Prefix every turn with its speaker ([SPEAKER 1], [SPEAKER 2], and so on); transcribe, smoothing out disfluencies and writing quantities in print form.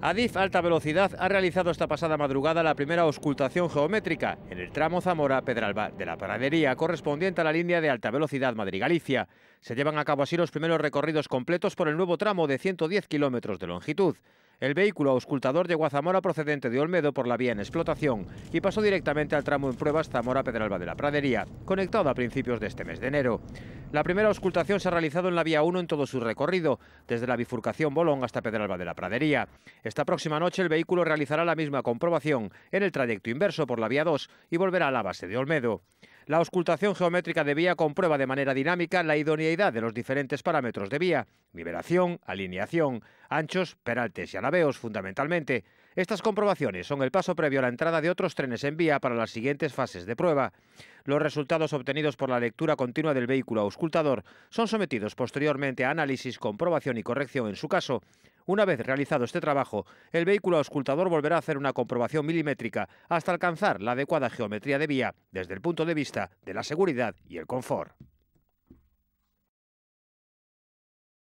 [SPEAKER 1] Adif Alta Velocidad ha realizado esta pasada madrugada la primera auscultación geométrica en el tramo Zamora-Pedralba de la Pradería, correspondiente a la línea de alta velocidad Madrid-Galicia. Se llevan a cabo así los primeros recorridos completos por el nuevo tramo de 110 kilómetros de longitud. El vehículo auscultador llegó a Zamora procedente de Olmedo por la vía en explotación y pasó directamente al tramo en pruebas Zamora-Pedralba de la Pradería, conectado a principios de este mes de enero. La primera auscultación se ha realizado en la vía 1 en todo su recorrido, desde la bifurcación Bolón hasta Pedralba de la Pradería. Esta próxima noche el vehículo realizará la misma comprobación en el trayecto inverso por la vía 2 y volverá a la base de Olmedo. La auscultación geométrica de vía comprueba de manera dinámica la idoneidad de los diferentes parámetros de vía: nivelación, alineación, anchos, peraltes y alabeos fundamentalmente. Estas comprobaciones son el paso previo a la entrada de otros trenes en vía para las siguientes fases de prueba. Los resultados obtenidos por la lectura continua del vehículo auscultador son sometidos posteriormente a análisis, comprobación y corrección en su caso. Una vez realizado este trabajo, el vehículo auscultador volverá a hacer una comprobación milimétrica hasta alcanzar la adecuada geometría de vía desde el punto de vista de la seguridad y el confort.